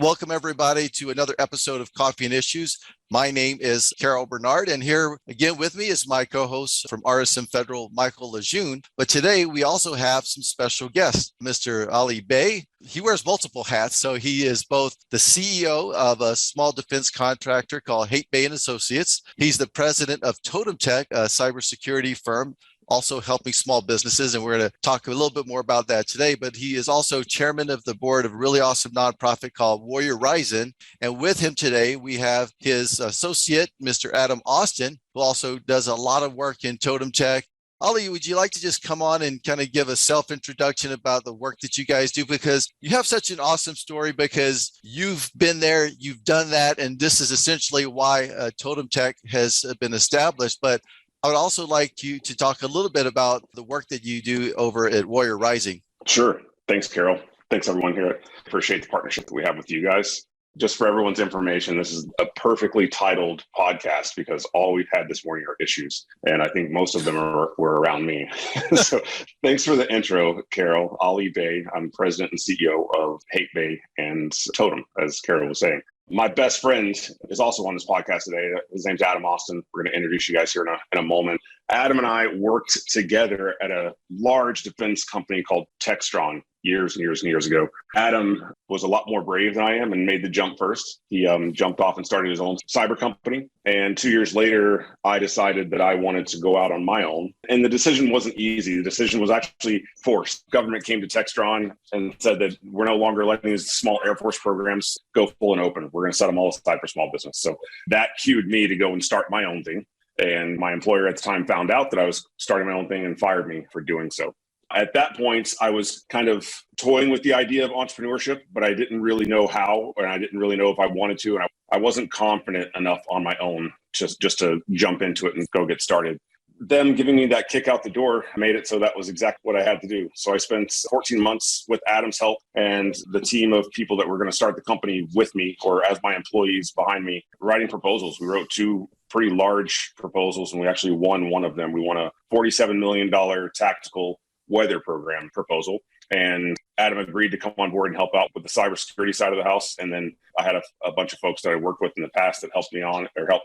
Welcome, everybody, to another episode of Coffee and Issues. My name is Carroll Bernard, and here again with me is my co-host from RSM Federal, Michael Lejeune. But today we also have some special guests, Mr. Alli Bey. He wears multiple hats, so he is both the CEO of a small defense contractor called Haight Bey and Associates. He's the president of Totem Tech, a cybersecurity firm, also helping small businesses. And we're going to talk a little bit more about that today. But he is also chairman of the board of a really awesome nonprofit called Warrior Rising. And with him today, we have his associate, Mr. Adam Austin, who also does a lot of work in Totem Tech. Alli, would you like to just come on and kind of give a self-introduction about the work that you guys do? Because you have such an awesome story, because you've been there, you've done that, and this is essentially why Totem Tech has been established. But I would also like you to talk a little bit about the work that you do over at Warrior Rising. Sure. Thanks, Carol. Thanks, everyone here. Appreciate the partnership that we have with you guys. Just for everyone's information, this is a perfectly titled podcast because all we've had this morning are issues. And I think most of them were around me. So thanks for the intro, Carol. Alli Bey. I'm president and CEO of Haight Bey and Totem, as Carol was saying. My best friend is also on this podcast today. His name's Adam Austin. We're going to introduce you guys here in a moment. Adam and I worked together at a large defense company called Textron years and years and years ago. Adam was a lot more brave than I am and made the jump first. He jumped off and started his own cyber company. And 2 years later, I decided that I wanted to go out on my own. And the decision wasn't easy. The decision was actually forced. Government came to Textron and said that we're no longer letting these small Air Force programs go full and open. We're going to set them all aside for small business. So that cued me to go and start my own thing. And my employer at the time found out that I was starting my own thing and fired me for doing so. At that point, I was kind of toying with the idea of entrepreneurship, but I didn't really know how, and I didn't really know if I wanted to. And I wasn't confident enough on my own just to jump into it and go get started. Them giving me that kick out the door made it so that was exactly what I had to do. So I spent 14 months with Adam's help and the team of people that were going to start the company with me, or as my employees behind me, writing proposals. We wrote two pretty large proposals, and we actually won one of them. We won a $47 million tactical weather program proposal. And Adam agreed to come on board and help out with the cybersecurity side of the house. And then I had a bunch of folks that I worked with in the past that helped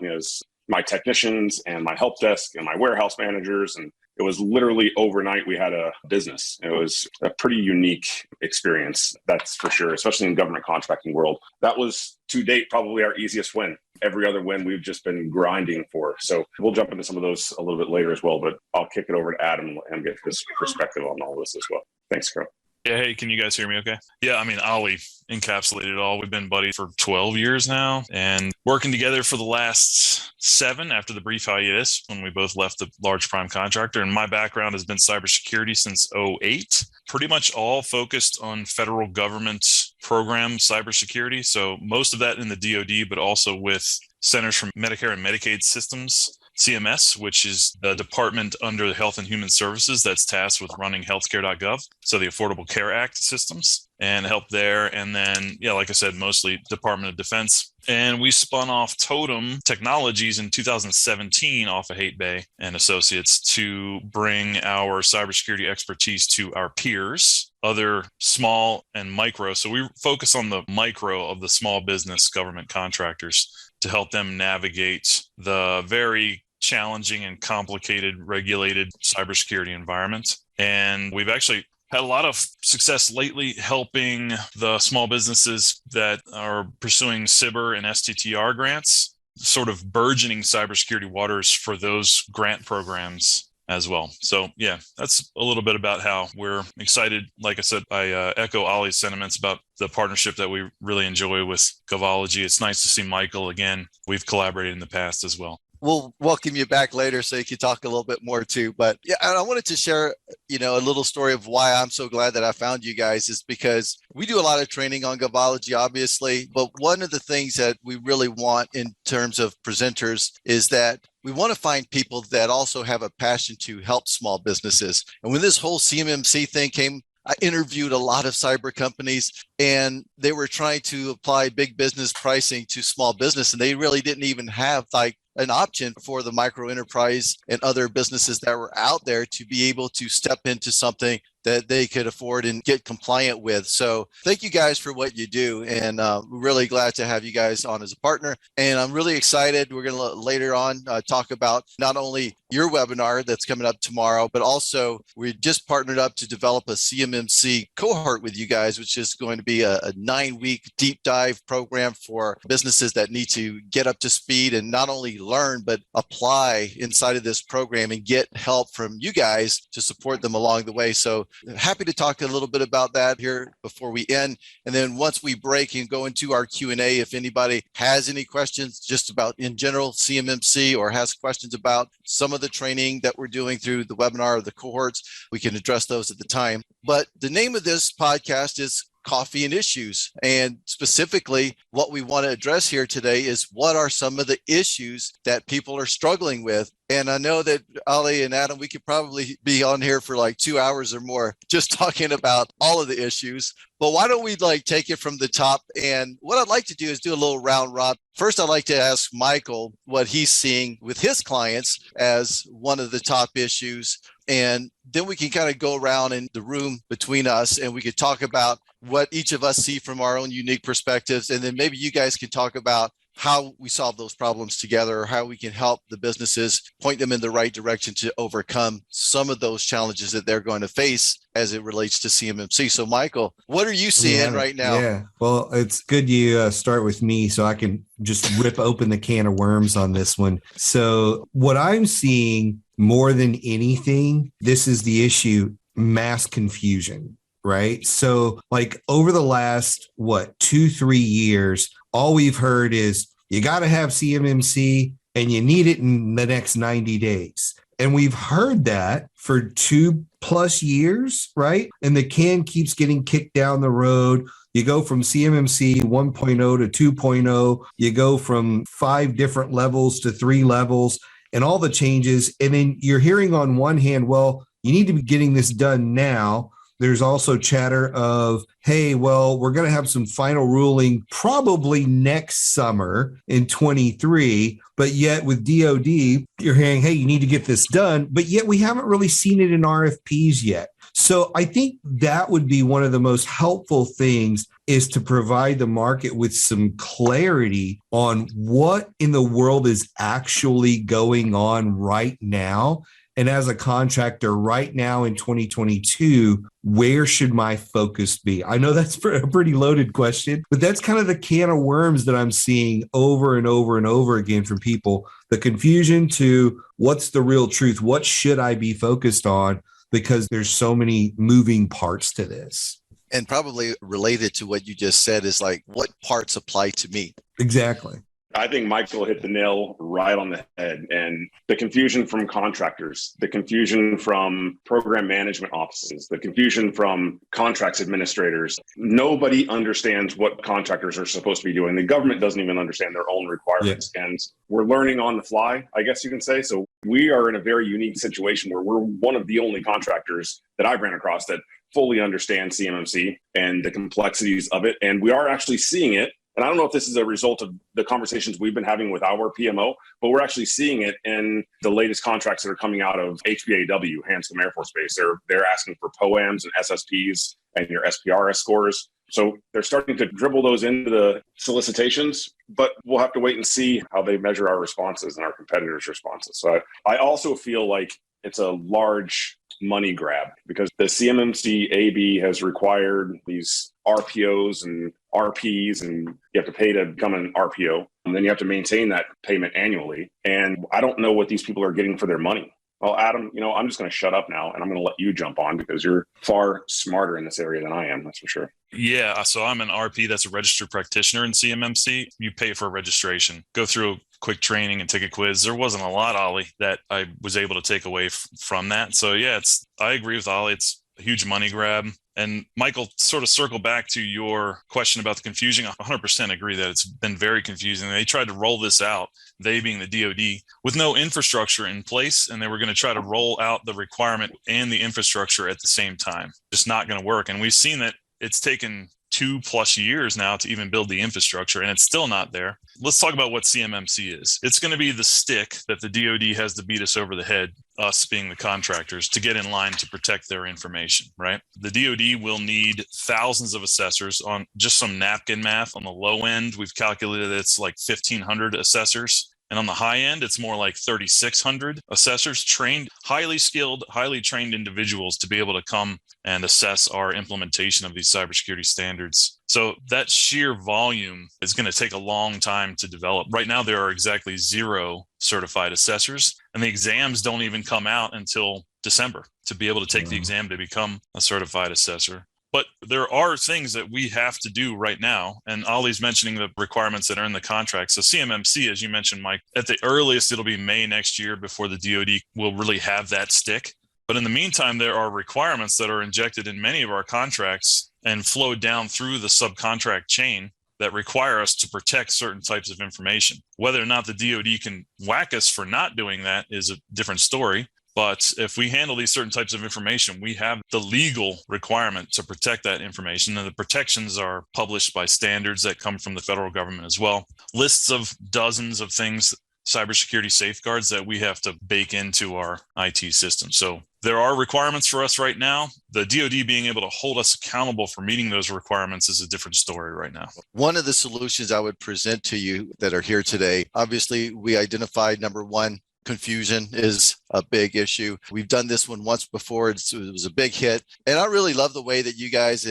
me as my technicians and my help desk and my warehouse managers. And it was literally overnight we had a business. It was a pretty unique experience, that's for sure, especially in government contracting world. That was, to date, probably our easiest win. Every other win we've just been grinding for. So we'll jump into some of those a little bit later as well, but I'll kick it over to Adam and get his perspective on all this as well. Thanks, Carol. Yeah, hey, can you guys hear me okay? Yeah, I mean, Alli encapsulated it all. We've been buddies for 12 years now and working together for the last 7 after the brief hiatus when we both left the large prime contractor. And my background has been cybersecurity since 2008, pretty much all focused on federal government program cybersecurity. So most of that in the DoD, but also with Centers for Medicare and Medicaid Systems, CMS, which is the department under the Health and Human Services that's tasked with running healthcare.gov. So the Affordable Care Act systems and help there. And then, yeah, like I said, mostly Department of Defense. And we spun off Totem Technologies in 2017 off of Haight Bey and Associates to bring our cybersecurity expertise to our peers, other small and micro. So we focus on the micro of the small business government contractors to help them navigate the very challenging and complicated regulated cybersecurity environment. And we've actually had a lot of success lately helping the small businesses that are pursuing CYBER and STTR grants, sort of burgeoning cybersecurity waters for those grant programs as well. So yeah, that's a little bit about how we're excited. Like I said, I echo Ali's sentiments about the partnership that we really enjoy with Govology. It's nice to see Michael again. We've collaborated in the past as well. We'll welcome you back later so you can talk a little bit more too. But yeah, I wanted to share, a little story of why I'm so glad that I found you guys is because we do a lot of training on Govology, obviously. But one of the things that we really want in terms of presenters is that we want to find people that also have a passion to help small businesses. And when this whole CMMC thing came, I interviewed a lot of cyber companies and they were trying to apply big business pricing to small business. And they really didn't even have an option for the micro enterprise and other businesses that were out there to be able to step into something that they could afford and get compliant with. So thank you guys for what you do. And we're really glad to have you guys on as a partner. And I'm really excited. We're going to later on talk about not only your webinar that's coming up tomorrow, but also we just partnered up to develop a CMMC cohort with you guys, which is going to be a 9-week deep dive program for businesses that need to get up to speed and not only learn, but apply inside of this program and get help from you guys to support them along the way. So happy to talk a little bit about that here before we end. And then once we break and go into our Q&A, if anybody has any questions just about in general CMMC or has questions about some of the training that we're doing through the webinar or the cohorts, we can address those at the time. But the name of this podcast is Coffee and Issues. And specifically, what we want to address here today is what are some of the issues that people are struggling with. And I know that Alli and Adam, we could probably be on here for like 2 hours or more just talking about all of the issues. But why don't we take it from the top? And what I'd like to do is do a little round robin. First, I'd like to ask Michael what he's seeing with his clients as one of the top issues. And then we can kind of go around in the room between us and we could talk about what each of us see from our own unique perspectives. And then maybe you guys can talk about how we solve those problems together or how we can help the businesses point them in the right direction to overcome some of those challenges that they're going to face as it relates to CMMC. So Michael, what are you seeing right now? Yeah, well, it's good you start with me so I can just rip open the can of worms on this one. So what I'm seeing more than anything, this is the issue, mass confusion. Right. So over the last, 2-3 years, all we've heard is you got to have CMMC and you need it in the next 90 days. And we've heard that for 2+ years. Right. And the can keeps getting kicked down the road. You go from CMMC 1.0 to 2.0. You go from 5 different levels to 3 levels and all the changes. And then you're hearing on one hand, well, you need to be getting this done now. There's also chatter of, hey, well, we're going to have some final ruling probably next summer in 23. But yet with DOD, you're hearing, hey, you need to get this done. But yet we haven't really seen it in RFPs yet. So I think that would be one of the most helpful things is to provide the market with some clarity on what in the world is actually going on right now. And as a contractor right now in 2022, where should my focus be? I know that's a pretty loaded question, but that's kind of the can of worms that I'm seeing over and over and over again from people. The confusion to what's the real truth? What should I be focused on? Because there's so many moving parts to this. And probably related to what you just said is what parts apply to me? Exactly. I think Michael hit the nail right on the head. And the confusion from contractors, the confusion from program management offices, the confusion from contracts administrators. Nobody understands what contractors are supposed to be doing. The government doesn't even understand their own requirements. Yeah. And we're learning on the fly, I guess you can say. So we are in a very unique situation where we're one of the only contractors that I've ran across that fully understand CMMC and the complexities of it. And we are actually seeing it. And I don't know if this is a result of the conversations we've been having with our PMO, but we're actually seeing it in the latest contracts that are coming out of HBAW, Hanscom Air Force Base. They're asking for POAMs and SSPs and your SPRS scores. So they're starting to dribble those into the solicitations, but we'll have to wait and see how they measure our responses and our competitors' responses. So I also feel like it's a large money grab because the CMMC AB has required these RPOs and RPs, and you have to pay to become an RPO. And then you have to maintain that payment annually. And I don't know what these people are getting for their money. Well, Adam, I'm just going to shut up now and I'm going to let you jump on because you're far smarter in this area than I am. That's for sure. Yeah. So I'm an RP. That's a registered practitioner in CMMC. You pay for a registration, go through a quick training and take a quiz. There wasn't a lot, Alli, that I was able to take away from that. So yeah, I agree with Alli. It's a huge money grab. And Michael, sort of circle back to your question about the confusion. I 100% agree that it's been very confusing. They tried to roll this out, they being the DoD, with no infrastructure in place, and they were going to try to roll out the requirement and the infrastructure at the same time. Just not going to work. And we've seen that it's taken 2+ years now to even build the infrastructure, and it's still not there. Let's talk about what CMMC is. It's going to be the stick that the DoD has to beat us over the head us being the contractors, to get in line to protect their information, right? The DoD will need thousands of assessors. On just some napkin math, on the low end, we've calculated it's like 1,500 assessors. And on the high end, it's more like 3,600 assessors, trained, highly skilled, highly trained individuals to be able to come and assess our implementation of these cybersecurity standards. So that sheer volume is going to take a long time to develop. Right now, there are exactly 0 certified assessors, and the exams don't even come out until December to be able to take the exam to become a certified assessor. But there are things that we have to do right now. And Ali's mentioning the requirements that are in the contract. So CMMC, as you mentioned, Mike, at the earliest, it'll be May next year before the DoD will really have that stick. But in the meantime, there are requirements that are injected in many of our contracts and flow down through the subcontract chain that require us to protect certain types of information. Whether or not the DoD can whack us for not doing that is a different story. But if we handle these certain types of information, we have the legal requirement to protect that information. And the protections are published by standards that come from the federal government as well. Lists of dozens of things, cybersecurity safeguards that we have to bake into our IT system. So there are requirements for us right now. The DoD being able to hold us accountable for meeting those requirements is a different story right now. One of the solutions I would present to you that are here today, obviously we identified number one, confusion is a big issue. We've done this one once before. It was a big hit. And I really love the way that you guys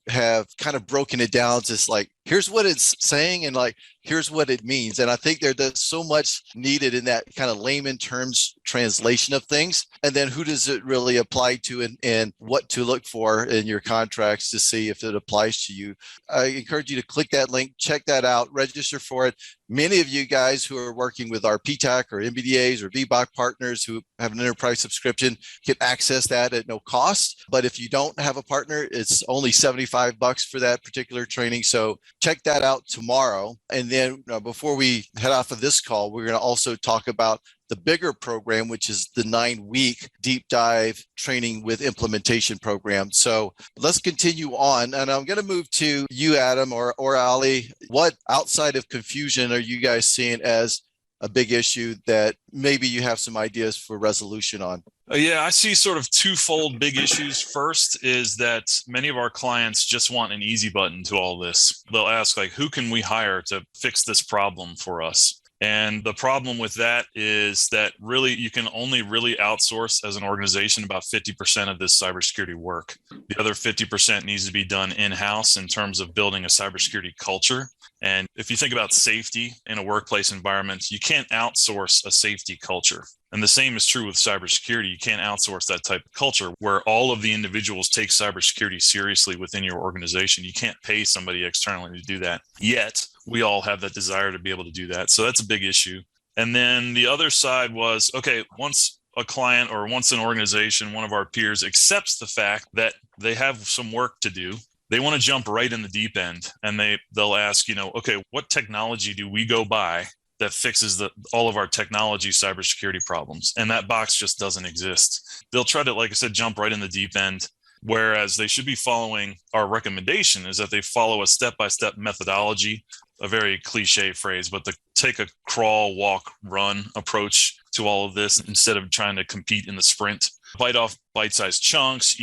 have kind of broken it down to like, here's what it's saying and like, here's what it means. And I think there's so much needed in that kind of layman terms translation of things. And then who does it really apply to and what to look for in your contracts to see if it applies to you. I encourage you to click that link, check that out, register for it. Many of you guys who are working with our PTAC or MBDAs or VBOC partners who have an enterprise subscription can access that at no cost. But if you don't have a partner, it's only $75 for that particular training. So check that out tomorrow. And then before we head off of this call, we're going to also talk about the bigger program, which is the 9-week deep dive training with implementation program. So let's continue on. And I'm going to move to you, Adam or Ali. What outside of confusion are you guys seeing as a big issue that maybe you have some ideas for resolution on? Yeah, I see sort of twofold big issues. First is that many of our clients just want an easy button to all this. They'll ask, like, who can we hire to fix this problem for us? And the problem with that is that really you can only really outsource as an organization about 50% of this cybersecurity work. The other 50% needs to be done in-house in terms of building a cybersecurity culture. And if you think about safety in a workplace environment, you can't outsource a safety culture. And the same is true with cybersecurity. You can't outsource that type of culture where all of the individuals take cybersecurity seriously within your organization. You can't pay somebody externally to do that. Yet, we all have that desire to be able to do that. So that's a big issue. And then the other side was, okay, once a client or once an organization, one of our peers accepts the fact that they have some work to do, they want to jump right in the deep end. And they'll ask, okay, what technology do we go buy that fixes all of our technology cybersecurity problems? And that box just doesn't exist. They'll try to, like I said, jump right in the deep end. Whereas they should be following, our recommendation is that they follow a step-by-step methodology, a very cliche phrase, but take a crawl, walk, run approach to all of this instead of trying to compete in the sprint. Bite off bite-sized chunks,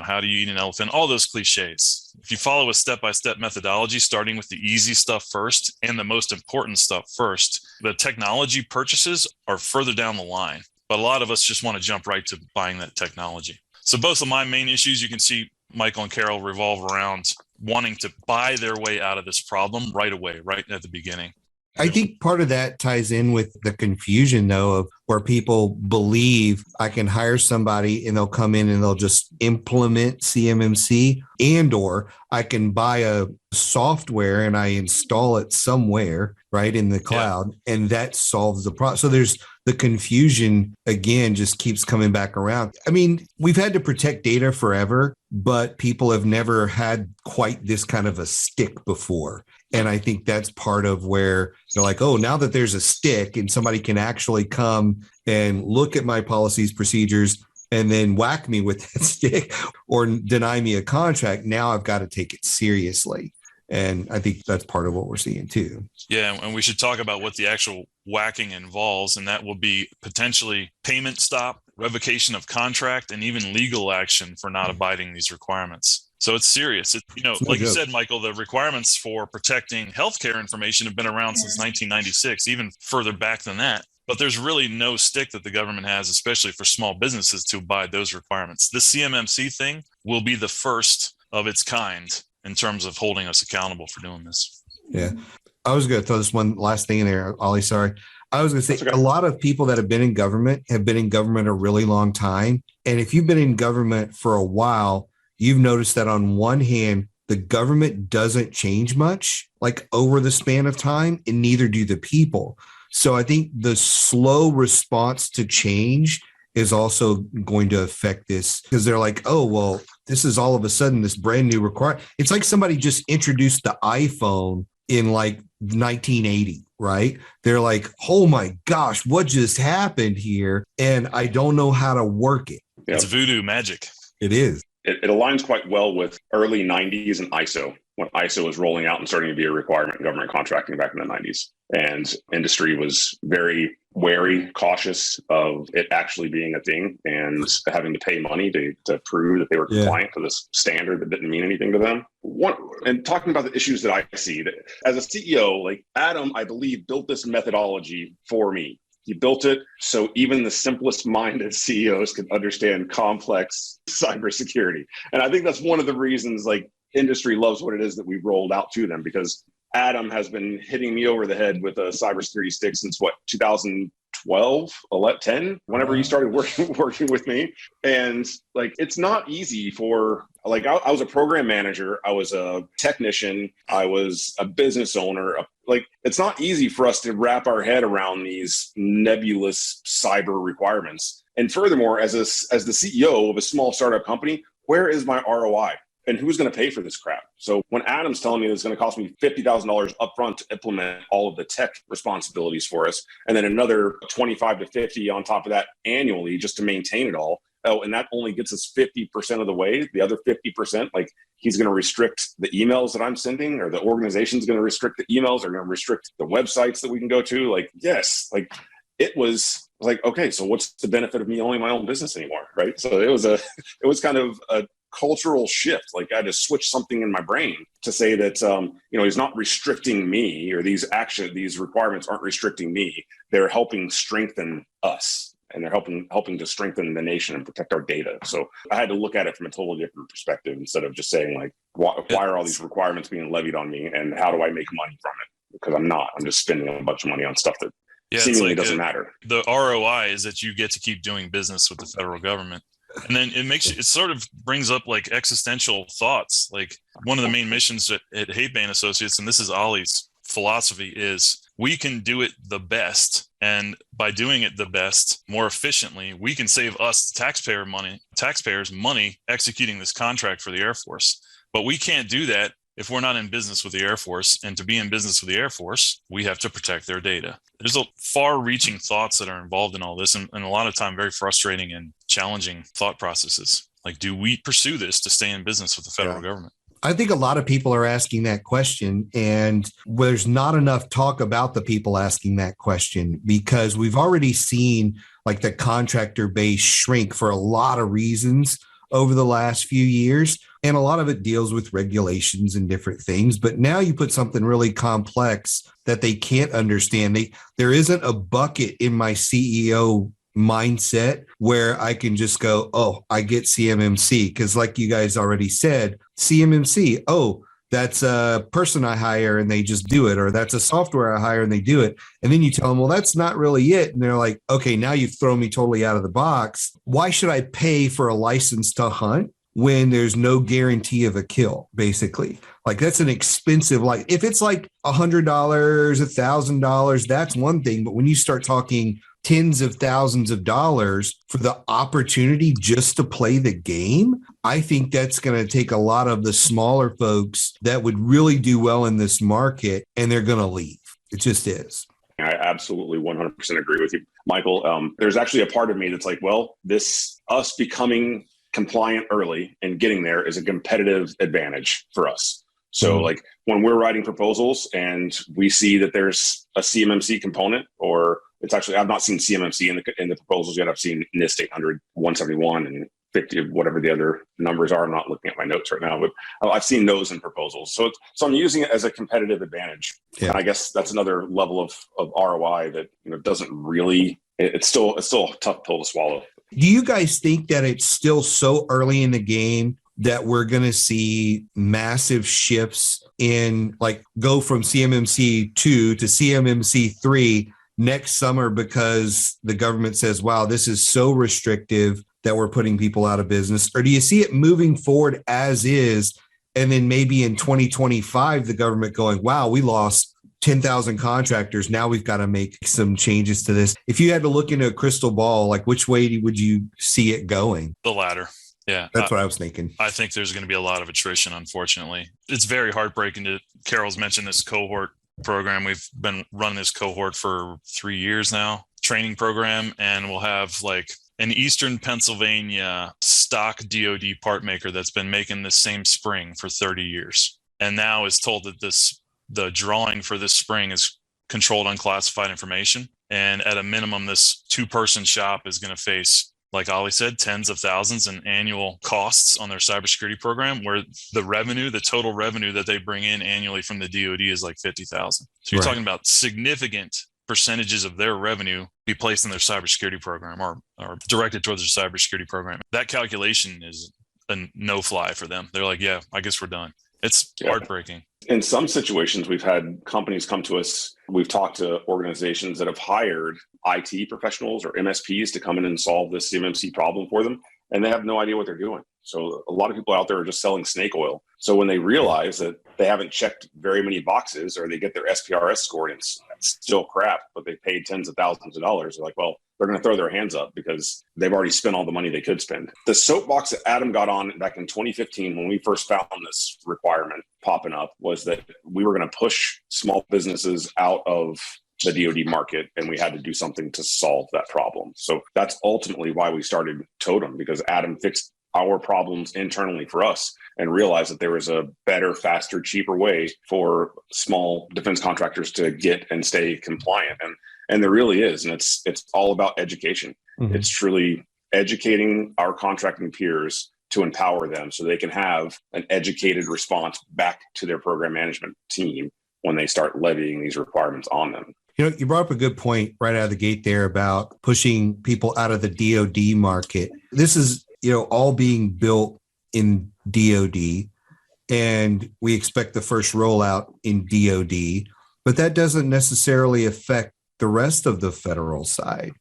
how do you eat an elephant, all those cliches. If you follow a step-by-step methodology, starting with the easy stuff first and the most important stuff first, the technology purchases are further down the line. But a lot of us just want to jump right to buying that technology. So both of my main issues, you can see Michael and Carroll revolve around wanting to buy their way out of this problem right away, right at the beginning. I think part of that ties in with the confusion, though, of where people believe I can hire somebody and they'll come in and they'll just implement CMMC, or I can buy a software and I install it somewhere, right, in the cloud, and that solves the problem. So there's the confusion, again, just keeps coming back around. I mean, we've had to protect data forever, but people have never had quite this kind of a stick before. And I think that's part of where they're like, oh, now that there's a stick and somebody can actually come and look at my policies, procedures, and then whack me with that stick or deny me a contract, now I've got to take it seriously. And I think that's part of what we're seeing too. Yeah, and we should talk about what the actual whacking involves, and that will be potentially payment stop revocation of contract, and even legal action for not abiding these requirements. So it's serious. Like you said, Michael, the requirements for protecting healthcare information have been around since 1996, even further back than that. But there's really no stick that the government has, especially for small businesses, to abide those requirements. The CMMC thing will be the first of its kind in terms of holding us accountable for doing this. Yeah. I was going to throw this one last thing in there, Ollie. Sorry. I was going to say, a lot of people that have been in government have been in government a really long time. And if you've been in government for a while, you've noticed that on one hand, the government doesn't change much, like over the span of time, and neither do the people. So I think the slow response to change is also going to affect this, because they're like, oh, well, this is all of a sudden this brand new requirement. It's like somebody just introduced the iPhone in like 1980, right? They're like, oh my gosh, what just happened here? And I don't know how to work it. It's voodoo magic. It is. It aligns quite well with early 90s and ISO, when ISO was rolling out and starting to be a requirement in government contracting back in the 90s. And industry was very wary, cautious of it actually being a thing and having to pay money to prove that they were compliant to this standard that didn't mean anything to them. And talking about the issues that I see, that as a CEO, like Adam, I believe, built this methodology for me. He built it so even the simplest minded CEOs could understand complex cybersecurity. And I think that's one of the reasons like industry loves what it is that we've rolled out to them, because Adam has been hitting me over the head with a cybersecurity stick since 2012, 10, whenever he started working with me. And like, it's not easy for, like, I was a program manager, I was a technician, I was a business owner. Like, it's not easy for us to wrap our head around these nebulous cyber requirements. And furthermore, as the CEO of a small startup company, where is my ROI? And who's going to pay for this crap? So when Adam's telling me it's going to cost me $50,000 upfront to implement all of the tech responsibilities for us, and then another 25 to 50 on top of that annually just to maintain it all. Oh, and that only gets us 50% of the way. The other 50%, like, he's going to restrict the emails that I'm sending, or the organization's going to restrict the emails, or going to restrict the websites that we can go to. Like, yes, like it was like, okay, so what's the benefit of me owning my own business anymore? Right. So it was kind of a cultural shift. Like, I had to switch something in my brain to say that, he's not restricting me, or these requirements aren't restricting me. They're helping strengthen us, and they're helping to strengthen the nation and protect our data. So I had to look at it from a totally different perspective, instead of just saying like, why are all these requirements being levied on me, and how do I make money from it? Because I'm just spending a bunch of money on stuff that seemingly doesn't matter. The ROI is that you get to keep doing business with the federal government. And then it sort of brings up like existential thoughts. Like, one of the main missions at Haight Bey and Associates, and this is Alli's philosophy, is we can do it the best. And by doing it the best, more efficiently, we can save us taxpayers money executing this contract for the Air Force. But we can't do that if we're not in business with the Air Force. And to be in business with the Air Force, we have to protect their data. There's a far-reaching thoughts that are involved in all this, and a lot of time very frustrating and challenging thought processes. Like, do we pursue this to stay in business with the federal government? I think a lot of people are asking that question, and there's not enough talk about the people asking that question, because we've already seen like the contractor base shrink for a lot of reasons over the last few years. And a lot of it deals with regulations and different things. But now you put something really complex that they can't understand. There isn't a bucket in my CEO mindset where I can just go, oh, I get CMMC. Because like you guys already said, CMMC, oh, that's a person I hire and they just do it, or that's a software I hire and they do it. And then you tell them, well, that's not really it. And they're like, okay, now you've thrown me totally out of the box. Why should I pay for a license to hunt when there's no guarantee of a kill, basically? Like, that's an expensive, like, if it's like $100, $1,000, that's one thing. But when you start talking tens of thousands of dollars for the opportunity just to play the game, I think that's going to take a lot of the smaller folks that would really do well in this market, and they're going to leave. It just is. I absolutely 100% agree with you, Michael. There's actually a part of me that's like, well, us becoming compliant early and getting there is a competitive advantage for us. So like, when we're writing proposals and we see that there's a CMMC component, or It's actually, I've not seen CMMC in the proposals yet. I've seen NIST 800, 171, and 50, whatever the other numbers are. I'm not looking at my notes right now, but I've seen those in proposals. So I'm using it as a competitive advantage. Yeah. And I guess that's another level of ROI that, doesn't really, it's still a tough pill to swallow. Do you guys think that it's still so early in the game that we're going to see massive shifts in, like, go from CMMC 2 to CMMC 3 next summer because the government says, wow, this is so restrictive that we're putting people out of business? Or do you see it moving forward as is, and then maybe in 2025, the government going, wow, we lost 10,000 contractors. Now we've got to make some changes to this. If you had to look into a crystal ball, like, which way would you see it going? The latter. Yeah. That's what I was thinking. I think there's going to be a lot of attrition, unfortunately. It's very heartbreaking Carol's mentioned this cohort program. We've been running this cohort for 3 years now, training program, and we'll have like an Eastern Pennsylvania stock DoD part maker that's been making the same spring for 30 years. And now is told that the drawing for this spring is controlled unclassified information. And at a minimum, this 2-person shop is going to face, like Alli said, tens of thousands in annual costs on their cybersecurity program, where the total revenue that they bring in annually from the DoD is like 50,000. So you're talking about significant percentages of their revenue be placed in their cybersecurity program or directed towards their cybersecurity program. That calculation is a no-fly for them. They're like, yeah, I guess we're done. It's heartbreaking. In some situations, we've had companies come to us. We've talked to organizations that have hired IT professionals or MSPs to come in and solve this CMMC problem for them, and they have no idea what they're doing. So a lot of people out there are just selling snake oil. So when they realize that they haven't checked very many boxes, or they get their SPRS score and it's still crap, but they paid tens of thousands of dollars, they're like, well, they're going to throw their hands up because they've already spent all the money they could spend. The soapbox that Adam got on back in 2015, when we first found this requirement popping up, was that we were going to push small businesses out of the DoD market, and we had to do something to solve that problem. So that's ultimately why we started Totem, because Adam fixed our problems internally for us and realized that there was a better, faster, cheaper way for small defense contractors to get and stay compliant. And there really is. And it's all about education. Mm-hmm. It's truly educating our contracting peers to empower them so they can have an educated response back to their program management team when they start levying these requirements on them. You brought up a good point right out of the gate there about pushing people out of the DoD market. This is, all being built in DoD, and we expect the first rollout in DoD, but that doesn't necessarily affect the rest of the federal side.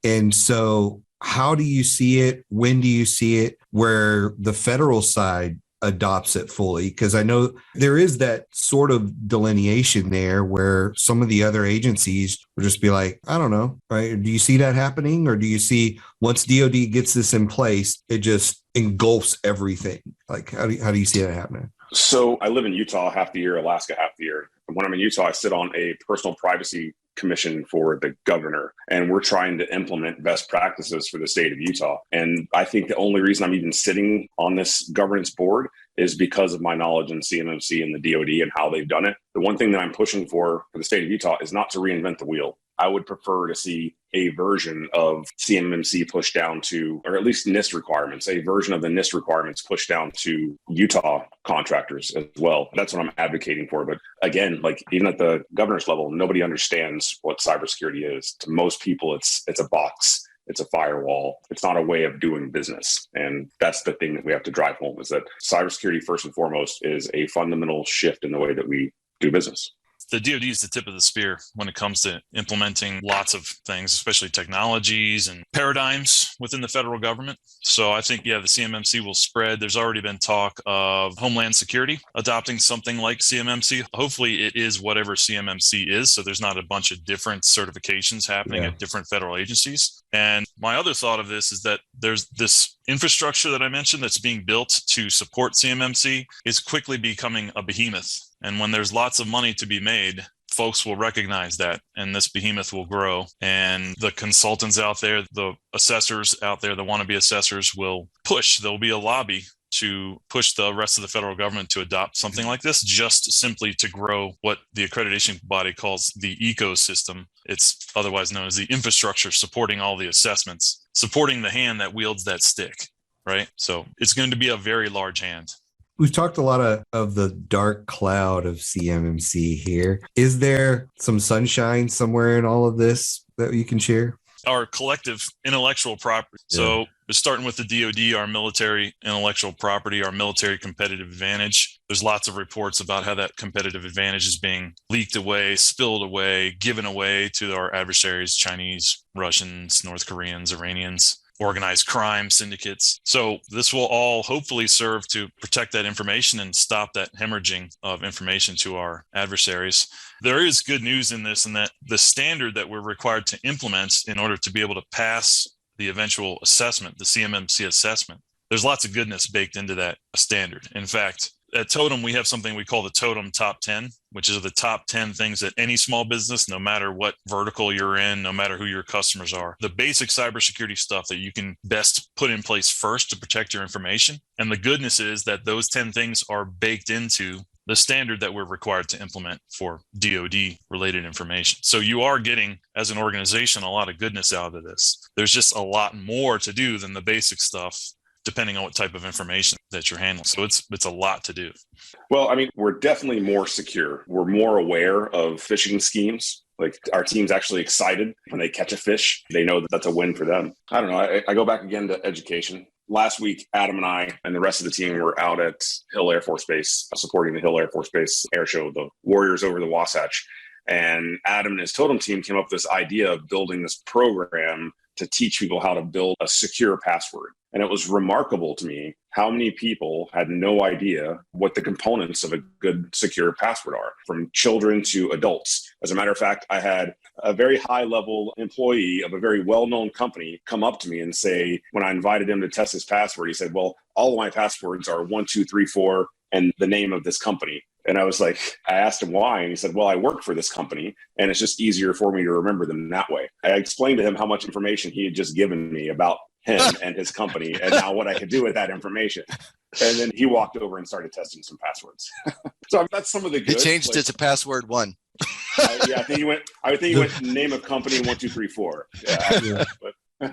And so how do you see it? When do you see it where the federal side adopts it fully? Because I know there is that sort of delineation there where some of the other agencies will just be like, I don't know, right? Do you see that happening? Or do you see once DoD gets this in place, it just engulfs everything? Like, how do you see that happening? So I live in Utah half the year, Alaska half the year. And when I'm in Utah, I sit on a personal privacy commission for the governor, and we're trying to implement best practices for the state of Utah. And I think the only reason I'm even sitting on this governance board is because of my knowledge in CMMC and the DoD and how they've done it. The one thing that I'm pushing for the state of Utah is not to reinvent the wheel. I would prefer to see a version of CMMC pushed down to, or at least NIST requirements, a version of the NIST requirements pushed down to Utah contractors as well. That's what I'm advocating for. But again, like even at the governor's level, nobody understands what cybersecurity is. To most people, it's a box. It's a firewall. It's not a way of doing business. And that's the thing that we have to drive home, is that cybersecurity, first and foremost, is a fundamental shift in the way that we do business. The DoD is the tip of the spear when it comes to implementing lots of things, especially technologies and paradigms within the federal government. So I think, the CMMC will spread. There's already been talk of Homeland Security adopting something like CMMC. Hopefully it is whatever CMMC is, so there's not a bunch of different certifications happening at different federal agencies. And my other thought of this is that there's this infrastructure that I mentioned that's being built to support CMMC is quickly becoming a behemoth. And when there's lots of money to be made, folks will recognize that, and this behemoth will grow. And the consultants out there, the assessors out there, the wannabe assessors will push. There'll be a lobby to push the rest of the federal government to adopt something like this, just simply to grow what the accreditation body calls the ecosystem. It's otherwise known as the infrastructure supporting all the assessments, supporting the hand that wields that stick, right? So it's going to be a very large hand. We've talked a lot of the dark cloud of CMMC here. Is there some sunshine somewhere in all of this that you can share? Our collective intellectual property. Yeah. So starting with the DoD, our military intellectual property, our military competitive advantage. There's lots of reports about how that competitive advantage is being leaked away, spilled away, given away to our adversaries, Chinese, Russians, North Koreans, Iranians, organized crime syndicates. So this will all hopefully serve to protect that information and stop that hemorrhaging of information to our adversaries. There is good news in this, in that the standard that we're required to implement in order to be able to pass the eventual assessment, the CMMC assessment, there's lots of goodness baked into that standard. In fact, at Totem, we have something we call the Totem Top 10, which is the top 10 things that any small business, no matter what vertical you're in, no matter who your customers are, the basic cybersecurity stuff that you can best put in place first to protect your information. And the goodness is that those 10 things are baked into the standard that we're required to implement for DoD related information. So you are getting, as an organization, a lot of goodness out of this. There's just a lot more to do than the basic stuff, depending on what type of information that you're handling. So it's a lot to do. Well, I mean, we're definitely more secure. We're more aware of phishing schemes. Like, our team's actually excited when they catch a fish. They know that that's a win for them. I don't know. I go back again to education. Last week, Adam and I and the rest of the team were out at Hill Air Force Base, supporting the Hill Air Force Base air show, the Warriors over the Wasatch. And Adam and his Totem team came up with this idea of building this program to teach people how to build a secure password. And it was remarkable to me how many people had no idea what the components of a good secure password are, from children to adults. As a matter of fact, I had a very high-level employee of a very well-known company come up to me and say, when I invited him to test his password, he said, well, all of my passwords are 1, 2, 3, 4, and the name of this company. And I was like, I asked him why, and he said, well, I work for this company, and it's just easier for me to remember them that way. I explained to him how much information he had just given me about him and his company, and now what I could do with that information. And then he walked over and started testing some passwords. So that's some of the good. He changed it to password 1. Yeah, I think he went name of company 1, 2, 3, 4. Yeah.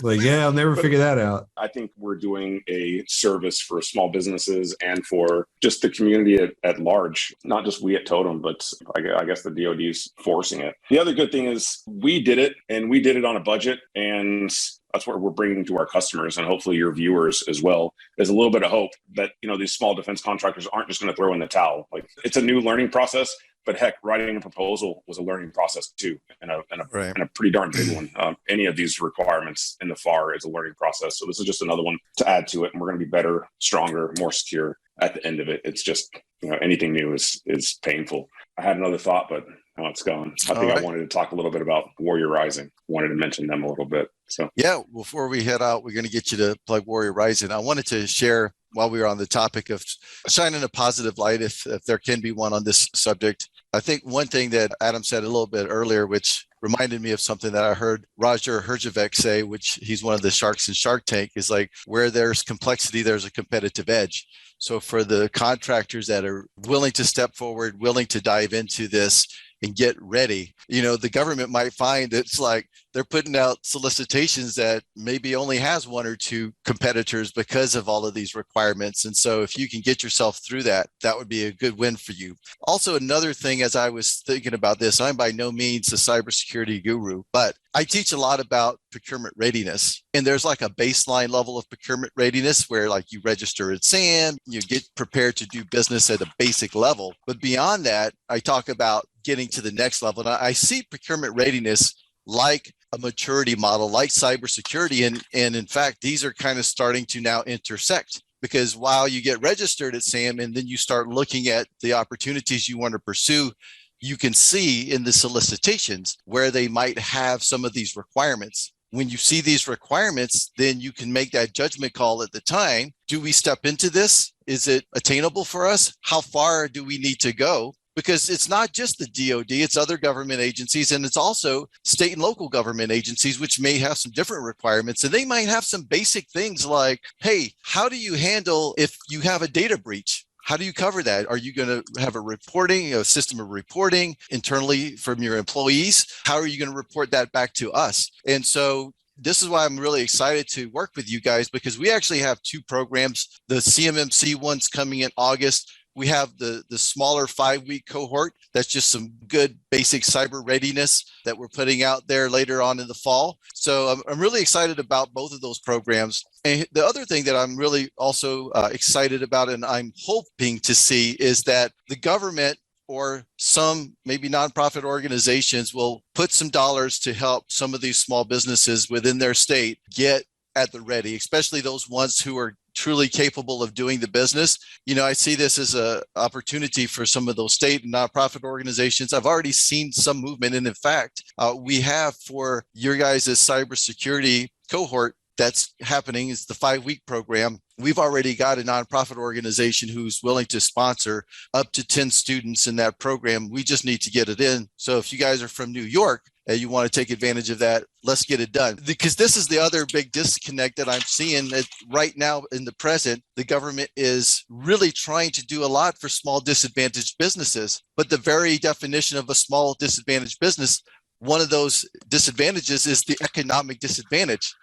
Like, yeah, I'll never figure that out. I think we're doing a service for small businesses and for just the community at large, not just we at Totem, but I guess the DoD is forcing it. The other good thing is we did it, and we did it on a budget, and that's what we're bringing to our customers, and hopefully your viewers as well. There's a little bit of hope that, these small defense contractors aren't just going to throw in the towel. Like, it's a new learning process. But heck, writing a proposal was a learning process too, and a pretty darn big one. Any of these requirements in the FAR is a learning process. So this is just another one to add to it, and we're going to be better, stronger, more secure at the end of it. It's just, anything new is painful. I had another thought, but now it's gone. I think I wanted to talk a little bit about Warrior Rising. Wanted to mention them a little bit. So yeah, before we head out, we're going to get you to plug Warrior Rising. I wanted to share, while we were on the topic of shining a positive light, if there can be one on this subject. I think one thing that Adam said a little bit earlier, which reminded me of something that I heard Roger Herjavec say, which he's one of the sharks in Shark Tank, is like, where there's complexity, there's a competitive edge. So for the contractors that are willing to step forward, willing to dive into this and get ready, the government might find it's like they're putting out solicitations that maybe only has 1 or 2 competitors because of all of these requirements. And so if you can get yourself through that, that would be a good win for you. Also, another thing, as I was thinking about this, I'm by no means a cybersecurity guru, but I teach a lot about procurement readiness. And there's like a baseline level of procurement readiness where, like, you register at SAM, you get prepared to do business at a basic level. But beyond that, I talk about getting to the next level. And I see procurement readiness like a maturity model, like cybersecurity. And in fact, these are kind of starting to now intersect, because while you get registered at SAM and then you start looking at the opportunities you want to pursue, you can see in the solicitations where they might have some of these requirements. When you see these requirements, then you can make that judgment call at the time. Do we step into this? Is it attainable for us? How far do we need to go? because it's not just the DoD, it's other government agencies, and it's also state and local government agencies, which may have some different requirements. And they might have some basic things like, hey, how do you handle if you have a data breach? How do you cover that? Are you going to have a system of reporting internally from your employees? How are you going to report that back to us? And so this is why I'm really excited to work with you guys, because we actually have two programs. The CMMC one's coming in August. We have the smaller 5-week cohort. That's just some good basic cyber readiness that we're putting out there later on in the fall. So I'm really excited about both of those programs. And the other thing that I'm really also excited about, and I'm hoping to see, is that the government or some maybe nonprofit organizations will put some dollars to help some of these small businesses within their state get at the ready, especially those ones who are truly capable of doing the business. I see this as an opportunity for some of those state and nonprofit organizations. I've already seen some movement. And in fact, we have for your guys' cybersecurity cohort that's happening, is the 5-week program. We've already got a nonprofit organization who's willing to sponsor up to 10 students in that program. We just need to get it in. So if you guys are from New York and you want to take advantage of that, let's get it done. Because this is the other big disconnect that I'm seeing right now in the present. The government is really trying to do a lot for small disadvantaged businesses, but the very definition of a small disadvantaged business, one of those disadvantages is the economic disadvantage.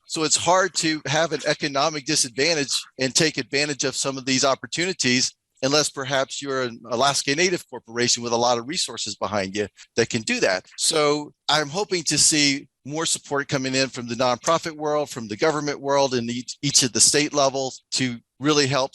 So it's hard to have an economic disadvantage and take advantage of some of these opportunities unless perhaps you're an Alaska Native corporation with a lot of resources behind you that can do that. So I'm hoping to see more support coming in from the nonprofit world, from the government world, and each of the state levels to really help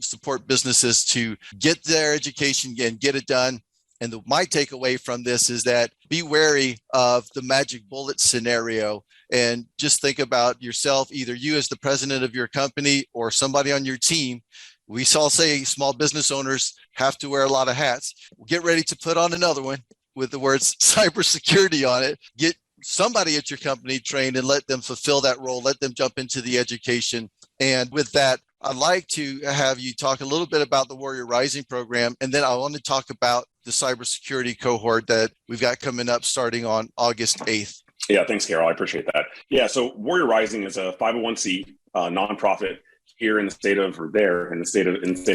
support businesses to get their education and get it done. And my takeaway from this is that be wary of the magic bullet scenario and just think about yourself, either you as the president of your company or somebody on your team. We all say small business owners have to wear a lot of hats. Get ready to put on another one with the words cybersecurity on it. Get somebody at your company trained and let them fulfill that role. Let them jump into the education. And with that, I'd like to have you talk a little bit about the Warrior Rising program. And then I want to talk about the cybersecurity cohort that we've got coming up starting on August 8th. Yeah, thanks, Carol. I appreciate that. Yeah, so Warrior Rising is a 501c nonprofit here in the state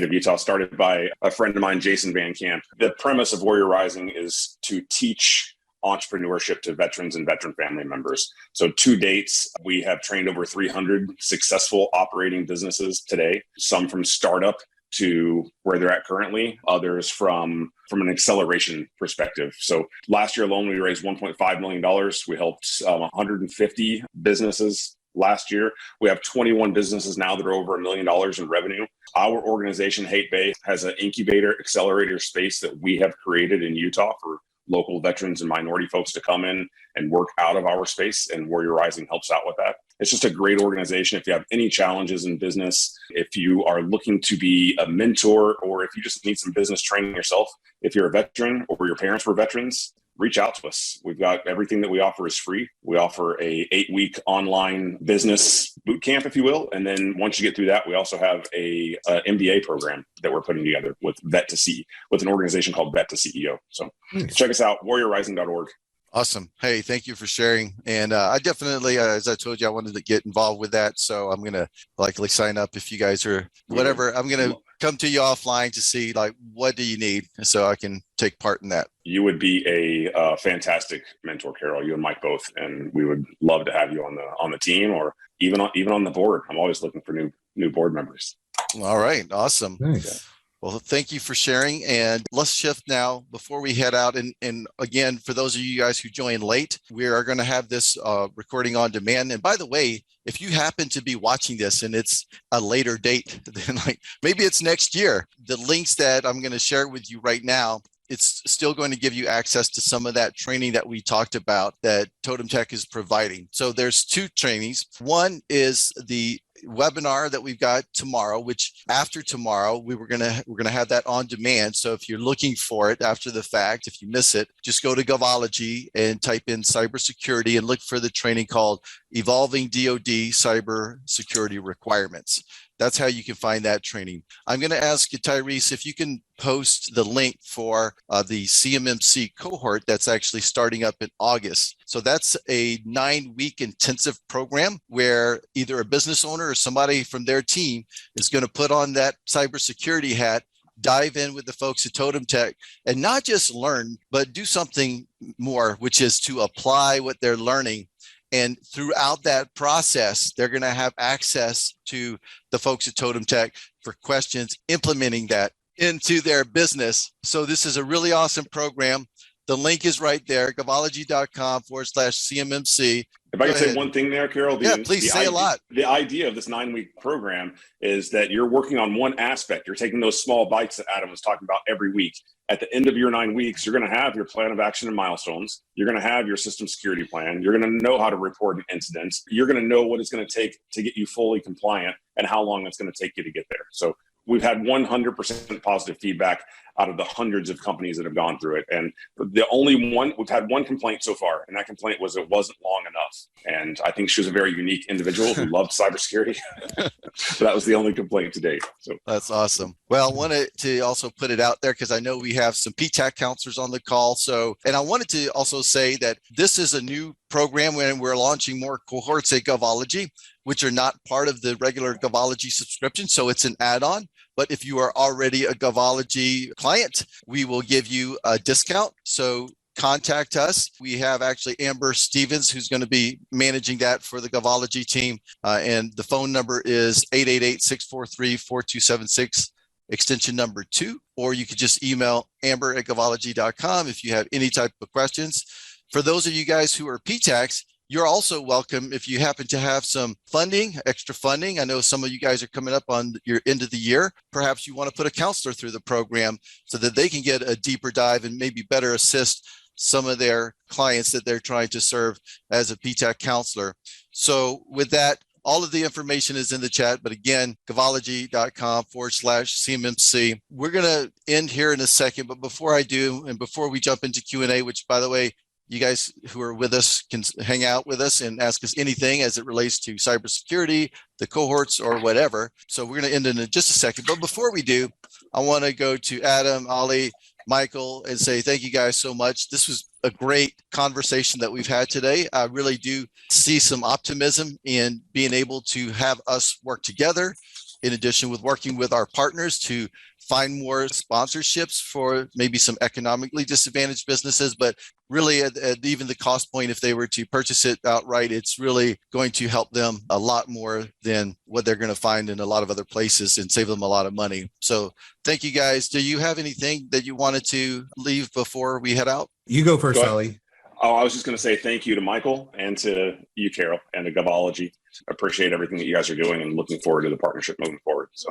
of Utah, started by a friend of mine, Jason Van Camp. The premise of Warrior Rising is to teach entrepreneurship to veterans and veteran family members. So to dates, we have trained over 300 successful operating businesses today, some from startup to where they're at currently, others from an acceleration perspective. So last year alone, we raised $1.5 million. We helped 150 businesses last year. We have 21 businesses now that are over $1 million in revenue. Our organization, Haight Bey, has an incubator accelerator space that we have created in Utah for local veterans and minority folks to come in and work out of our space, and Warrior Rising helps out with that. It's just a great organization. If you have any challenges in business, if you are looking to be a mentor, or if you just need some business training yourself, if you're a veteran or your parents were veterans, reach out to us. We've got everything that we offer is free. We offer a 8-week online business boot camp, if you will. And then once you get through that, we also have a MBA program that we're putting together with with an organization called Vet to CEO. So check us out, warriorrising.org. Awesome. Hey, thank you for sharing. And I definitely, as I told you, I wanted to get involved with that. So I'm going to likely sign up if you guys are whatever. I'm going to come to you offline to see what do you need so I can take part in that. You would be a fantastic mentor, Carol, you and Mike both. And we would love to have you on the team or even on the board. I'm always looking for new board members. All right. Awesome. Nice. Well, thank you for sharing. And let's shift now before we head out. And again, for those of you guys who joined late, we are going to have this recording on demand. And by the way, if you happen to be watching this and it's a later date, then maybe it's next year, the links that I'm going to share with you right now, it's still going to give you access to some of that training that we talked about that Totem Tech is providing. So there's 2 trainings. One is the webinar that we've got tomorrow, which after tomorrow we're gonna have that on demand. So if you're looking for it after the fact, if you miss it, just go to Govology and type in cybersecurity and look for the training called Evolving DoD Cybersecurity Requirements. That's how you can find that training. I'm going to ask you, Tyrese, if you can post the link for the CMMC cohort that's actually starting up in August. So that's a 9-week intensive program where either a business owner or somebody from their team is going to put on that cybersecurity hat, dive in with the folks at Totem Tech, and not just learn, but do something more, which is to apply what they're learning. And throughout that process, they're going to have access to the folks at Totem Tech for questions, implementing that into their business. So this is a really awesome program. The link is right there, gavology.com/CMMC. If I could say one thing there, Carroll. Please say a lot. The idea of this 9-week program is that you're working on one aspect. You're taking those small bites that Adam was talking about every week. At the end of your 9 weeks, you're going to have your plan of action and milestones. You're going to have your system security plan. You're going to know how to report an incident. You're going to know what it's going to take to get you fully compliant and how long it's going to take you to get there. So we've had 100% positive feedback out of the hundreds of companies that have gone through it. And we've had one complaint so far, and that complaint was it wasn't long enough. And I think she was a very unique individual who loved cybersecurity. But that was the only complaint to date. So that's awesome. Well, I wanted to also put it out there because I know we have some PTAC counselors on the call. And I wanted to also say that this is a new program when we're launching more cohorts at Govology, which are not part of the regular Govology subscription. So it's an add-on. But if you are already a Govology client, we will give you a discount. So contact us. We have actually Amber Stevens, who's going to be managing that for the Govology team. And the phone number is 888-643-4276, extension number 2. Or you could just email amber@govology.com if you have any type of questions. For those of you guys who are PTACs, you're also welcome if you happen to have some funding, extra funding. I know some of you guys are coming up on your end of the year. Perhaps you want to put a counselor through the program so that they can get a deeper dive and maybe better assist some of their clients that they're trying to serve as a PTAC counselor. So with that, all of the information is in the chat, but again, gavology.com/CMMC. We're going to end here in a second, but before I do, and before we jump into Q&A, which by the way, you guys who are with us can hang out with us and ask us anything as it relates to cybersecurity, the cohorts, or whatever. So we're going to end in just a second. But before we do, I want to go to Adam, Alli, Michael, and say thank you guys so much. This was a great conversation that we've had today. I really do see some optimism in being able to have us work together, in addition with working with our partners to find more sponsorships for maybe some economically disadvantaged businesses, but really at even the cost point, if they were to purchase it outright, it's really going to help them a lot more than what they're going to find in a lot of other places and save them a lot of money. So thank you guys. Do you have anything that you wanted to leave before we head out? You go first, Alli. Oh, I was just going to say thank you to Michael and to you, Carroll, and to Govology. I appreciate everything that you guys are doing and looking forward to the partnership moving forward. So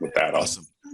with that, I'll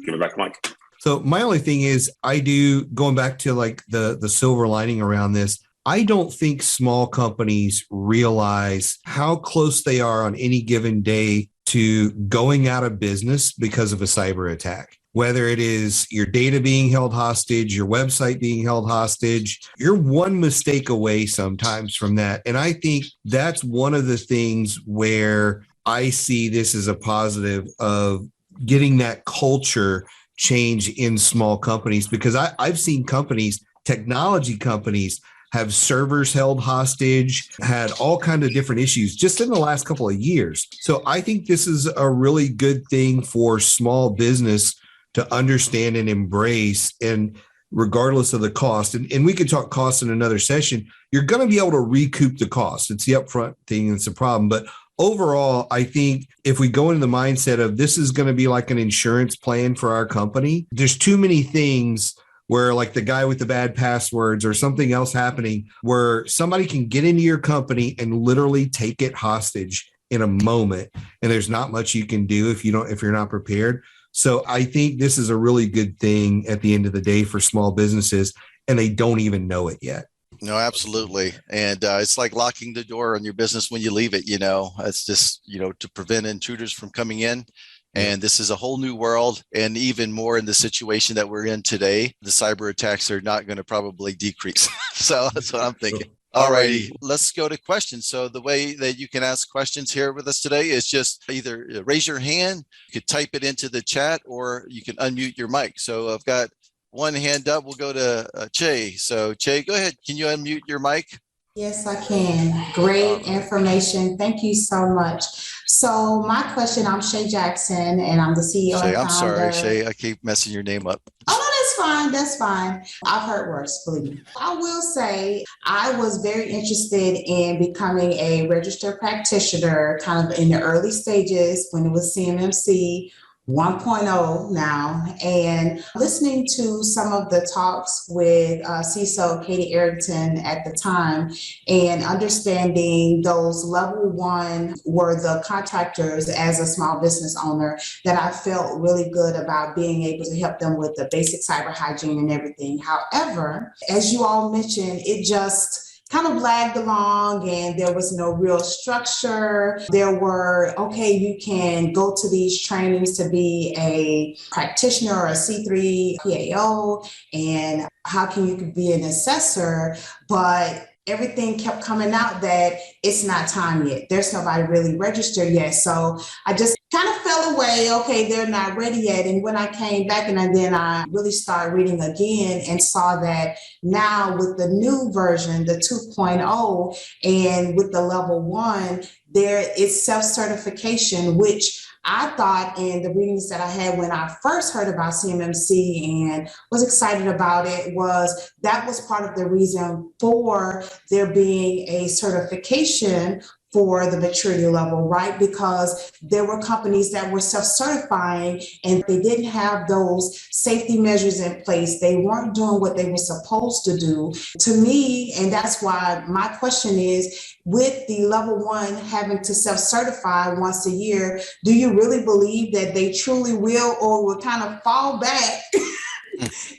give it back to Mike. So my only thing is going back to like the silver lining around this, I don't think small companies realize how close they are on any given day to going out of business because of a cyber attack. Whether it is your data being held hostage, your website being held hostage, you're one mistake away sometimes from that. And I think that's one of the things where I see this as a positive of getting that culture change in small companies, because I've seen companies, technology companies, have servers held hostage, had all kinds of different issues just in the last couple of years. So I think this is a really good thing for small business to understand and embrace, and regardless of the cost, and we could talk cost in another session, you're going to be able to recoup the cost. It's the upfront thing that's a problem. But overall, I think if we go into the mindset of this is going to be like an insurance plan for our company, there's too many things where like the guy with the bad passwords or something else happening where somebody can get into your company and literally take it hostage in a moment. And there's not much you can do if you're not prepared. So I think this is a really good thing at the end of the day for small businesses, and they don't even know it yet. No, absolutely. And it's like locking the door on your business when you leave it, it's just, to prevent intruders from coming in. And this is a whole new world, and even more in the situation that we're in today, the cyber attacks are not going to probably decrease. So that's what I'm thinking. All righty, let's go to questions. So the way that you can ask questions here with us today is just either raise your hand, you could type it into the chat, or you can unmute your mic. So I've got one hand up. We'll go to Che. So Che, go ahead. Can you unmute your mic? Yes, I can. Great information. Thank you so much. So my question, I'm Shay Jackson, and I'm the CEO Shay, and founder. I'm sorry, Shay. I keep messing your name up. Oh, no, that's fine. That's fine. I've heard worse, believe me. I will say I was very interested in becoming a registered practitioner kind of in the early stages when it was CMMC 1.0 now, and listening to some of the talks with CISO Katie Arrington at the time, and understanding those level one were the contractors as a small business owner, that I felt really good about being able to help them with the basic cyber hygiene and everything. However, as you all mentioned, it just kind of lagged along and there was no real structure. There were, okay, you can go to these trainings to be a practitioner or a C3 PAO, and how can you be an assessor, but everything kept coming out that it's not time yet. There's nobody really registered yet. So I just kind of fell away. Okay, they're not ready yet. And when I came back and then I really started reading again and saw that now with the new version, the 2.0, and with the level one, there is self-certification, which I thought in the readings that I had when I first heard about CMMC and was excited about it, was that was part of the reason for there being a certification for the maturity level, right? Because there were companies that were self-certifying and they didn't have those safety measures in place. They weren't doing what they were supposed to do. To me, and that's why my question is, with the level one having to self-certify once a year, do you really believe that they truly will or will kind of fall back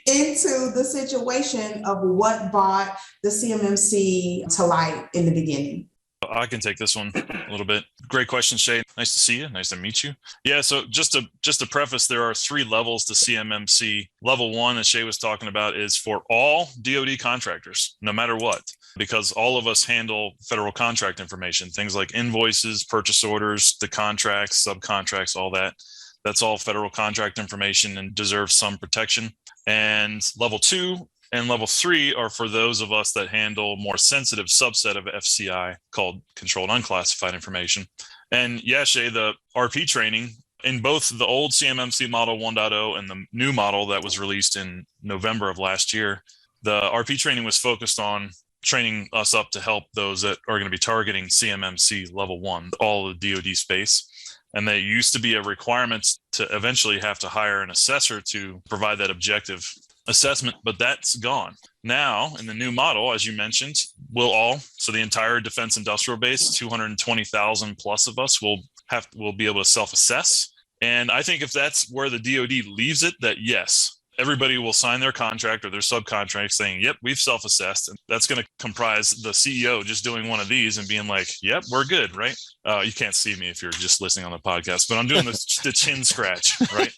into the situation of what brought the CMMC to light in the beginning? I can take this one a little bit. Great question, Shay. Nice to see you. Nice to meet you. Yeah, so just to preface, there are 3 levels to CMMC. Level 1, as Shay was talking about, is for all DoD contractors, no matter what, because all of us handle federal contract information, things like invoices, purchase orders, the contracts, subcontracts, all that. That's all federal contract information and deserves some protection. And level 2 and level 3 are for those of us that handle more sensitive subset of FCI called controlled unclassified information. And yeah, Shay, the RP training in both the old CMMC model 1.0 and the new model that was released in November of last year, the RP training was focused on training us up to help those that are going to be targeting CMMC level 1, all the DoD space. And they used to be a requirement to eventually have to hire an assessor to provide that objective assessment, but that's gone. Now, in the new model, as you mentioned, so the entire defense industrial base, 220,000 plus of us will be able to self-assess. And I think if that's where the DoD leaves it, that yes, everybody will sign their contract or their subcontract saying, yep, we've self-assessed. And that's going to comprise the CEO just doing one of these and being like, yep, we're good, right? You can't see me if you're just listening on the podcast, but I'm doing the chin scratch, right?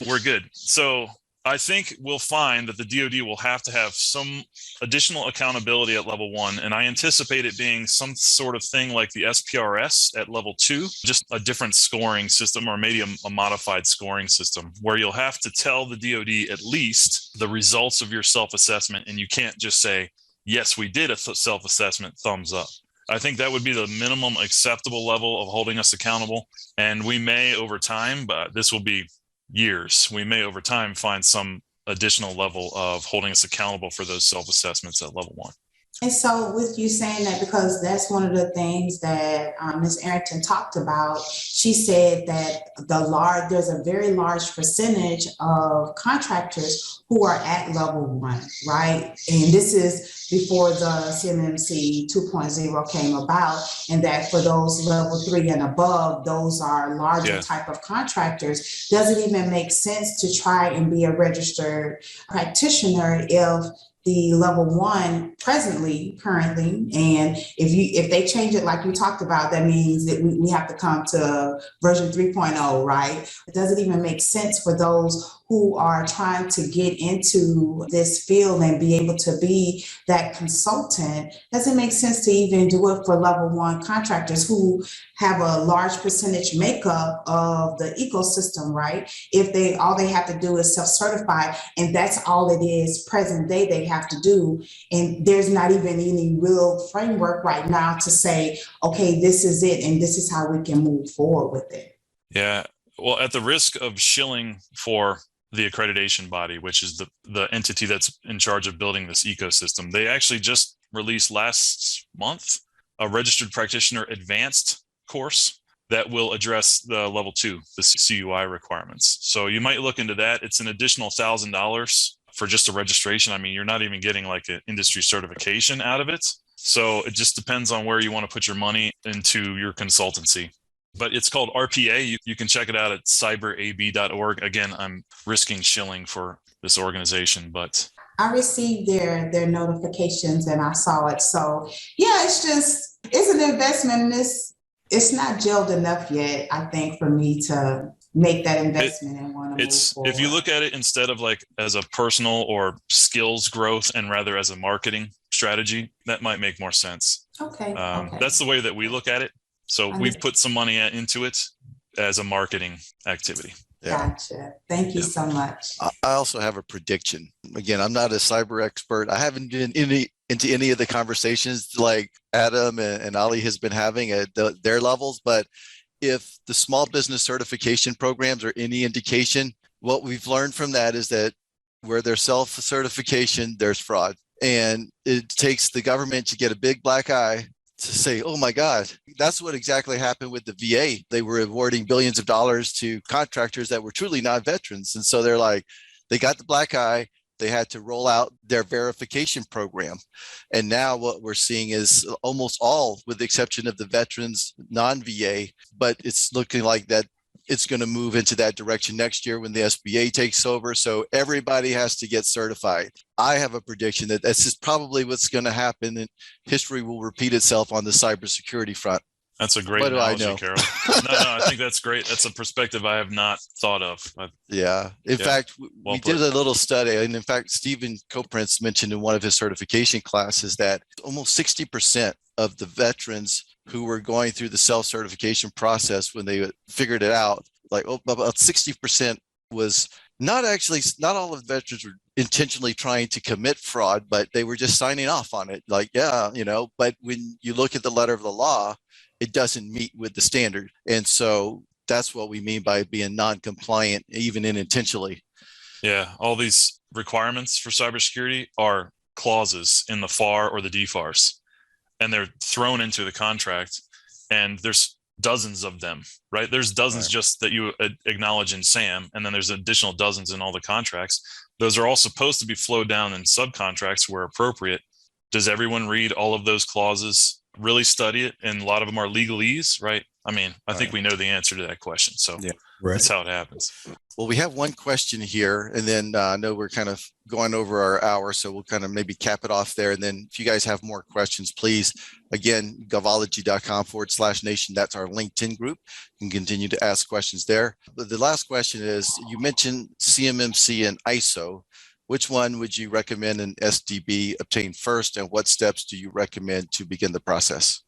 We're good. So I think we'll find that the DoD will have to have some additional accountability at level 1. And I anticipate it being some sort of thing like the SPRS at level 2, just a different scoring system, or maybe a modified scoring system where you'll have to tell the DoD at least the results of your self-assessment. And you can't just say, yes, we did a self-assessment, thumbs up. I think that would be the minimum acceptable level of holding us accountable. And we may over time, but this will be years, we may over time find some additional level of holding us accountable for those self-assessments at level 1. And so with you saying that, because that's one of the things that Ms. Arrington talked about, she said that there's a very large percentage of contractors who are at level 1, right? And this is before the CMMC 2.0 came about, and that for those level 3 and above, those are larger type of contractors. Does it even make sense to try and be a registered practitioner if the level 1 currently, and if they change it like you talked about, that means that we have to come to version 3.0, right? Does it even make sense for those who are trying to get into this field and be able to be that consultant, does it make sense to even do it for level one contractors who have a large percentage makeup of the ecosystem, right? If all they have to do is self-certify, and that's all it is present day they have to do. And there's not even any real framework right now to say, okay, this is it, and this is how we can move forward with it. Yeah. Well, at the risk of shilling for the accreditation body, which is the entity that's in charge of building this ecosystem, they actually just released last month a registered practitioner advanced course that will address the level 2, the CUI requirements. So you might look into that. It's an additional $1,000 for just a registration. I mean, you're not even getting like an industry certification out of it. So it just depends on where you want to put your money into your consultancy. But it's called RPA. You can check it out at cyberab.org. Again, I'm risking shilling for this organization, but I received their notifications and I saw it. So yeah, it's an investment, and it's not gelled enough yet, I think, for me to make that investment and want to move forward. If you look at it instead of like as a personal or skills growth and rather as a marketing strategy, that might make more sense. Okay. That's the way that we look at it. So we've put some money into it as a marketing activity. Yeah. Gotcha. Thank you so much. I also have a prediction. Again, I'm not a cyber expert. I haven't been into any of the conversations like Adam and Alli has been having at their levels. But if the small business certification programs are any indication, what we've learned from that is that where there's self-certification, there's fraud. And it takes the government to get a big black eye to say, oh my God, that's what exactly happened with the VA. They were awarding billions of dollars to contractors that were truly not veterans. And so they're like, they got the black eye. They had to roll out their verification program. And now what we're seeing is almost all, with the exception of the veterans, non-VA, but it's looking like that it's going to move into that direction next year when the SBA takes over. So everybody has to get certified. I have a prediction that this is probably what's going to happen, and history will repeat itself on the cybersecurity front. That's a great analogy, Carroll. No, I think that's great. That's a perspective I have not thought of. In fact, we did a little study. And in fact, Stephen Coprince mentioned in one of his certification classes that almost 60% of the veterans who were going through the self-certification process, when they figured it out, like about 60% was not all of the veterans were intentionally trying to commit fraud, but they were just signing off on it. Like, but when you look at the letter of the law, it doesn't meet with the standard. And so that's what we mean by being non-compliant, even unintentionally. Yeah, all these requirements for cybersecurity are clauses in the FAR or the DFARS, and they're thrown into the contract, and there's dozens of them, right? There's dozens just that you acknowledge in SAM, and then there's additional dozens in all the contracts. Those are all supposed to be flowed down in subcontracts where appropriate. Does everyone read all of those clauses, really study it? And a lot of them are legalese, right? I mean, I think we know the answer to that question. So that's how it happens. Well, we have one question here, and then I know we're kind of going over our hour, so we'll kind of maybe cap it off there. And then if you guys have more questions, please, again, govology.com/nation. That's our LinkedIn group. You can continue to ask questions there. But the last question is, you mentioned CMMC and ISO. Which one would you recommend an SDB obtain first, and what steps do you recommend to begin the process?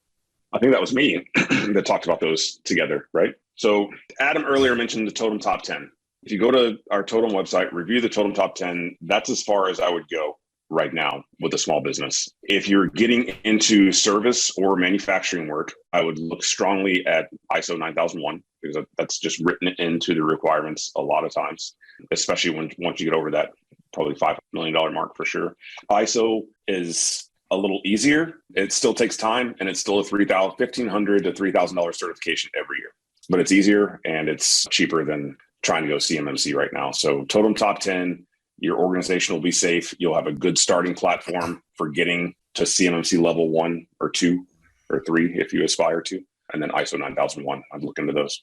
I think that was me that talked about those together, right? So Adam earlier mentioned the Totem Top 10. If you go to our Totem website, review the Totem Top 10, that's as far as I would go right now with a small business. If you're getting into service or manufacturing work, I would look strongly at ISO 9001, because that's just written into the requirements a lot of times, especially once you get over that probably $5 million mark for sure. ISO is a little easier. It still takes time, and it's still a $1,500 to $3,000 certification every year, but it's easier and it's cheaper than trying to go CMMC right now. So Totem Top 10, your organization will be safe. You'll have a good starting platform for getting to CMMC level 1 or 2 or 3 if you aspire to, and then ISO 9001. I'd look into those.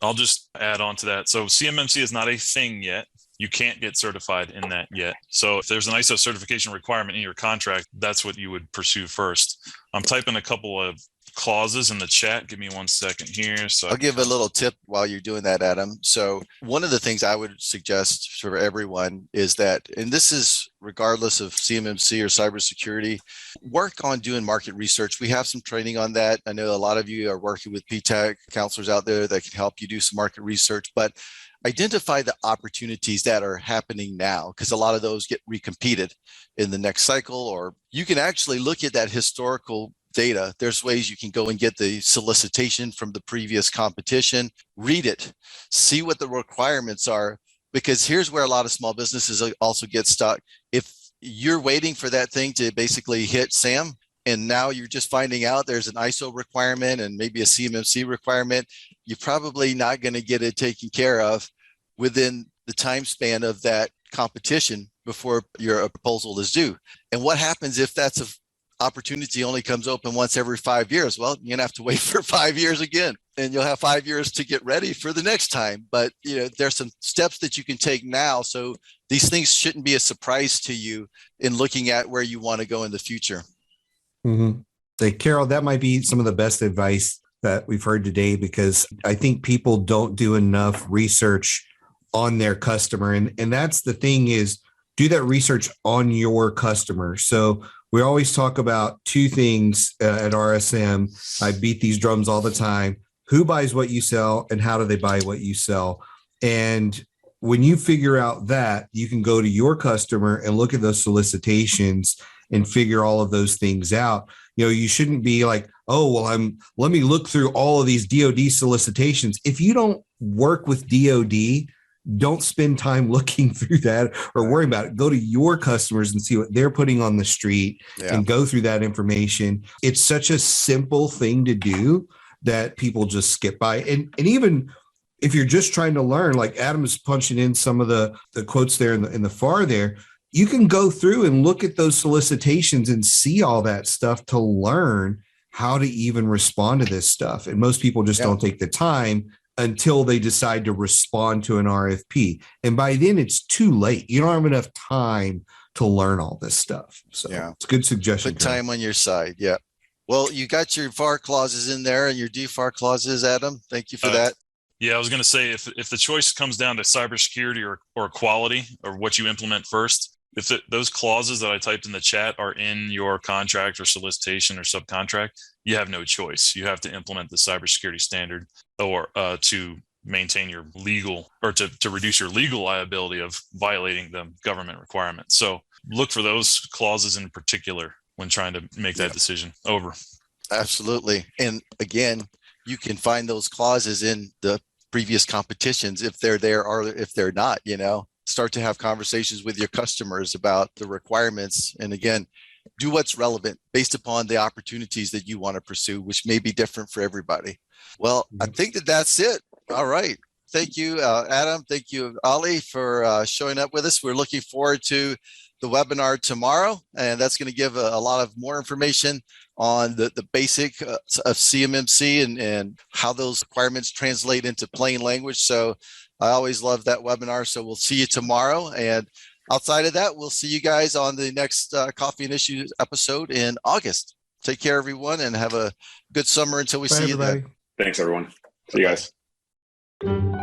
I'll just add on to that. So CMMC is not a thing yet. You can't get certified in that yet. So if there's an ISO certification requirement in your contract, that's what you would pursue first. I'm typing a couple of clauses in the chat. Give me 1 second here. So I'll give a little tip while you're doing that, Adam. So one of the things I would suggest for everyone is that, and this is regardless of CMMC or cybersecurity, work on doing market research. We have some training on that. I know a lot of you are working with PTAC counselors out there that can help you do some market research, but identify the opportunities that are happening now, because a lot of those get recompeted in the next cycle, or you can actually look at that historical data. There's ways you can go and get the solicitation from the previous competition, read it, see what the requirements are, because here's where a lot of small businesses also get stuck. If you're waiting for that thing to basically hit SAM, and now you're just finding out there's an ISO requirement and maybe a CMMC requirement, you're probably not going to get it taken care of within the time span of that competition before your proposal is due. And what happens if that's an opportunity only comes open once every 5 years? Well, you're gonna have to wait for 5 years again, and you'll have 5 years to get ready for the next time. But there's some steps that you can take now, so these things shouldn't be a surprise to you in looking at where you want to go in the future. Mm-hmm. Hey, Carroll, that might be some of the best advice that we've heard today, because I think people don't do enough research on their customer. And that's the thing, is do that research on your customer. So we always talk about two things at RSM. I beat these drums all the time. Who buys what you sell, and how do they buy what you sell? And when you figure out that, you can go to your customer and look at those solicitations and figure all of those things out. You shouldn't be like, oh, well, let me look through all of these DoD solicitations. If you don't work with DoD, don't spend time looking through that or worry about it. Go to your customers and see what they're putting on the street and go through that information. It's such a simple thing to do that people just skip by. And even if you're just trying to learn, like Adam is punching in some of the quotes there in the far there, you can go through and look at those solicitations and see all that stuff to learn how to even respond to this stuff. And most people just don't take the time until they decide to respond to an RFP. And by then it's too late. You don't have enough time to learn all this stuff. So it's a good suggestion. Put time on your side. Yeah. Well, you got your FAR clauses in there and your DFAR clauses, Adam. Thank you for that. Yeah, I was going to say, if the choice comes down to cybersecurity or quality, or what you implement first, if those clauses that I typed in the chat are in your contract or solicitation or subcontract, you have no choice. You have to implement the cybersecurity standard, or to maintain your legal, or to reduce your legal liability of violating the government requirements. So look for those clauses in particular when trying to make that decision. Over. Absolutely. And again, you can find those clauses in the previous competitions if they're there, or if they're not. Start to have conversations with your customers about the requirements. And again, do what's relevant based upon the opportunities that you want to pursue, which may be different for everybody. Well, I think that's it. All right. Thank you, Adam. Thank you, Alli, for showing up with us. We're looking forward to the webinar tomorrow, and that's going to give a lot of more information on the basic of CMMC and how those requirements translate into plain language. So I always love that webinar. So we'll see you tomorrow. And outside of that, we'll see you guys on the next Coffee and Issues episode in August. Take care, everyone, and have a good summer until we see you then. Thanks, everyone. See you guys.